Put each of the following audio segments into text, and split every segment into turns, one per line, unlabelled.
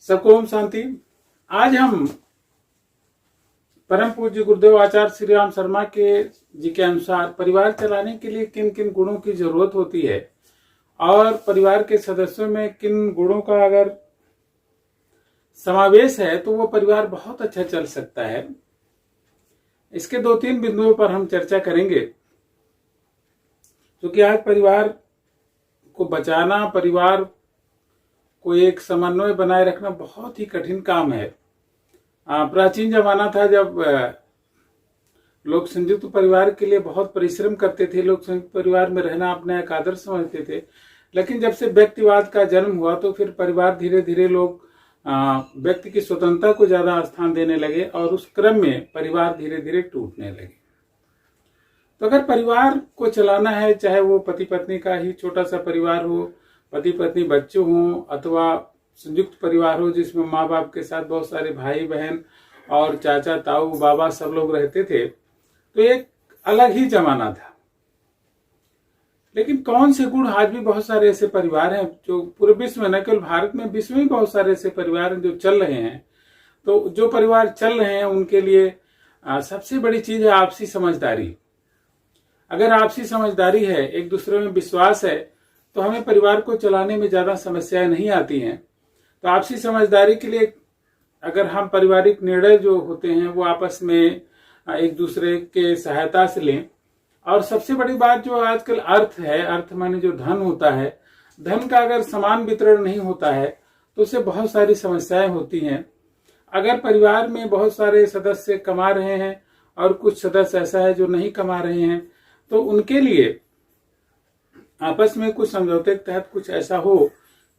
सबको ओम शांति। आज हम परम पूज्य गुरुदेव आचार्य श्री राम शर्मा के जी के अनुसार परिवार चलाने के लिए किन किन गुणों की जरूरत होती है और परिवार के सदस्यों में किन गुणों का अगर समावेश है तो वो परिवार बहुत अच्छा चल सकता है। इसके 2-3 बिंदुओं पर हम चर्चा करेंगे, क्योंकि आज परिवार को बचाना, परिवार को एक समन्वय बनाए रखना बहुत ही कठिन काम है। प्राचीन जमाना था जब लोग संयुक्त परिवार के लिए बहुत परिश्रम करते थे, लोग संयुक्त परिवार में रहना अपना एक आदर्श समझते थे। लेकिन जब से व्यक्तिवाद का जन्म हुआ तो फिर परिवार धीरे धीरे लोग व्यक्ति की स्वतंत्रता को ज्यादा स्थान देने लगे और उस क्रम में परिवार धीरे धीरे टूटने लगे। तो अगर परिवार को चलाना है, चाहे वो पति पत्नी का ही छोटा सा परिवार हो, पति पत्नी बच्चे हों, अथवा संयुक्त परिवार हो जिसमें माँ बाप के साथ बहुत सारे भाई बहन और चाचा ताऊ बाबा सब लोग रहते थे, तो एक अलग ही जमाना था। लेकिन कौन से गुण, आज भी बहुत सारे ऐसे परिवार हैं जो पूरे विश्व में, न केवल भारत में, विश्व में बहुत सारे ऐसे परिवार हैं जो चल रहे हैं। तो जो परिवार चल रहे हैं उनके लिए सबसे बड़ी चीज है आपसी समझदारी। अगर आपसी समझदारी है, एक दूसरे में विश्वास है, तो हमें परिवार को चलाने में ज्यादा समस्याएं नहीं आती हैं। तो आपसी समझदारी के लिए अगर हम पारिवारिक निर्णय जो होते हैं वो आपस में एक दूसरे के सहायता से लें। और सबसे बड़ी बात जो आजकल अर्थ है, अर्थ माने जो धन होता है, धन का अगर समान वितरण नहीं होता है तो उससे बहुत सारी समस्याएं होती हैं। अगर परिवार में बहुत सारे सदस्य कमा रहे हैं और कुछ सदस्य ऐसा है जो नहीं कमा रहे हैं, तो उनके लिए आपस में कुछ समझौते के तहत कुछ ऐसा हो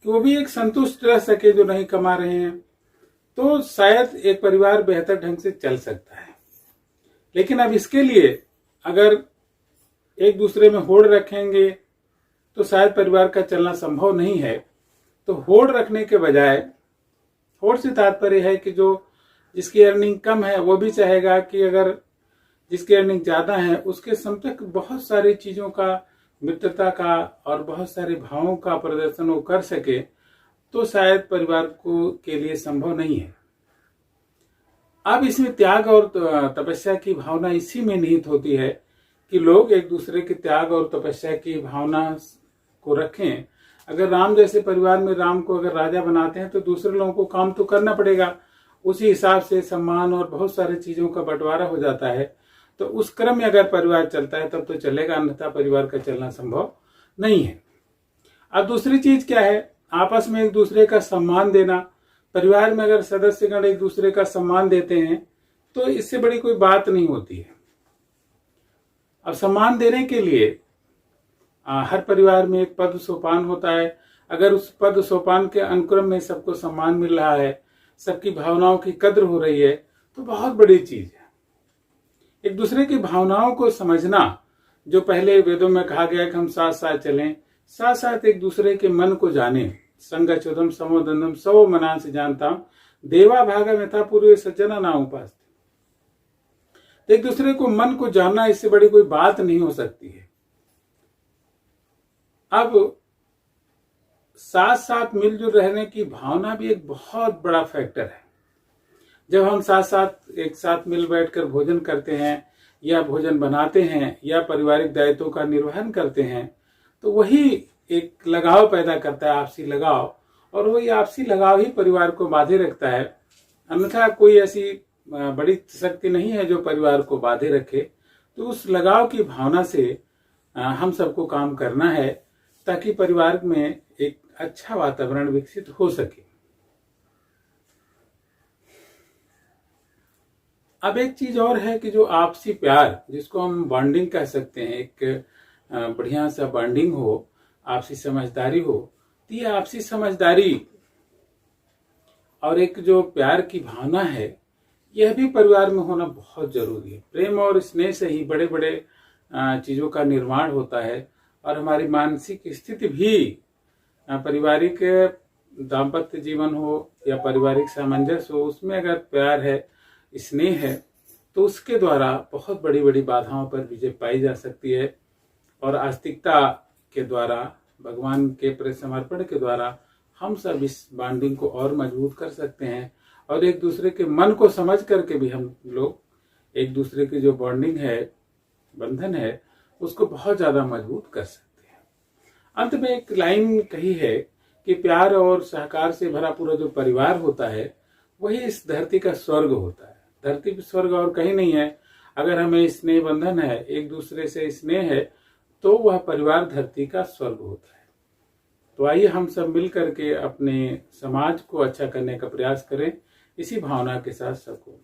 कि वो भी एक संतुष्ट रह सके जो नहीं कमा रहे हैं, तो शायद एक परिवार बेहतर ढंग से चल सकता है। लेकिन अब इसके लिए अगर एक दूसरे में होड़ रखेंगे तो शायद परिवार का चलना संभव नहीं है। तो होड़ रखने के बजाय, होड़ से तात्पर्य है कि जो जिसकी अर्निंग कम है वो भी चाहेगा कि अगर जिसकी अर्निंग ज्यादा है उसके समतक बहुत सारी चीजों का, मित्रता का और बहुत सारे भावों का प्रदर्शन वो कर सके, तो शायद परिवार को के लिए संभव नहीं है। अब इसमें त्याग और तपस्या की भावना इसी में निहित होती है कि लोग एक दूसरे के त्याग और तपस्या की भावना को रखें। अगर राम जैसे परिवार में राम को अगर राजा बनाते हैं तो दूसरे लोगों को काम तो करना पड़ेगा, उसी हिसाब से सम्मान और बहुत सारी चीजों का बंटवारा हो जाता है। तो उस क्रम में अगर परिवार चलता है तब तो चलेगा, अन्यथा परिवार का चलना संभव नहीं है। अब दूसरी चीज क्या है, आपस में एक दूसरे का सम्मान देना। परिवार में अगर सदस्यगण एक दूसरे का सम्मान देते हैं तो इससे बड़ी कोई बात नहीं होती है। अब सम्मान देने के लिए हर परिवार में एक पद सोपान होता है। अगर उस पद सोपान के अनुक्रम में सबको सम्मान मिल रहा है, सबकी भावनाओं की कद्र हो रही है, तो बहुत बड़ी चीज है। एक दूसरे की भावनाओं को समझना, जो पहले वेदों में कहा गया कि हम साथ साथ चलें, साथ साथ एक दूसरे के मन को जाने। संगचोदम समोदंदम सवो मना से जानता हूं, देवा भागा में था पूर्व सज्जना ना उपास। एक दूसरे को मन को जानना, इससे बड़ी कोई बात नहीं हो सकती है। अब साथ साथ मिलजुल रहने की भावना भी एक बहुत बड़ा फैक्टर है। जब हम साथ साथ एक साथ मिल बैठकर भोजन करते हैं या भोजन बनाते हैं या पारिवारिक दायित्वों का निर्वहन करते हैं, तो वही एक लगाव पैदा करता है, आपसी लगाव। और वही आपसी लगाव ही परिवार को बांधे रखता है। अन्यथा कोई ऐसी बड़ी शक्ति नहीं है जो परिवार को बांधे रखे। तो उस लगाव की भावना से हम सबको काम करना है ताकि परिवार में एक अच्छा वातावरण विकसित हो सके। अब एक चीज और है कि जो आपसी प्यार, जिसको हम बॉन्डिंग कह सकते हैं, एक बढ़िया सा बॉन्डिंग हो, आपसी समझदारी हो, तो ये आपसी समझदारी और एक जो प्यार की भावना है, यह भी परिवार में होना बहुत जरूरी है। प्रेम और स्नेह से ही बड़े बड़े चीजों का निर्माण होता है और हमारी मानसिक स्थिति भी, पारिवारिक दाम्पत्य जीवन हो या पारिवारिक सामंजस्य हो, उसमें अगर प्यार है, स्नेह है, तो उसके द्वारा बहुत बड़ी बड़ी बाधाओं पर विजय पाई जा सकती है। और आस्तिकता के द्वारा, भगवान के प्रति समर्पण के द्वारा हम सब इस बॉन्डिंग को और मजबूत कर सकते हैं और एक दूसरे के मन को समझ करके भी हम लोग एक दूसरे की जो बॉन्डिंग है, बंधन है, उसको बहुत ज्यादा मजबूत कर सकते हैं। अंत में एक लाइन कही है कि प्यार और सहकार से भरा पूरा जो परिवार होता है वही इस धरती का स्वर्ग होता है। धरती पे स्वर्ग और कहीं नहीं है। अगर हमें स्नेह बंधन है, एक दूसरे से स्नेह है, तो वह परिवार धरती का स्वर्ग होता है। तो आइए हम सब मिल करके अपने समाज को अच्छा करने का प्रयास करें, इसी भावना के साथ सबको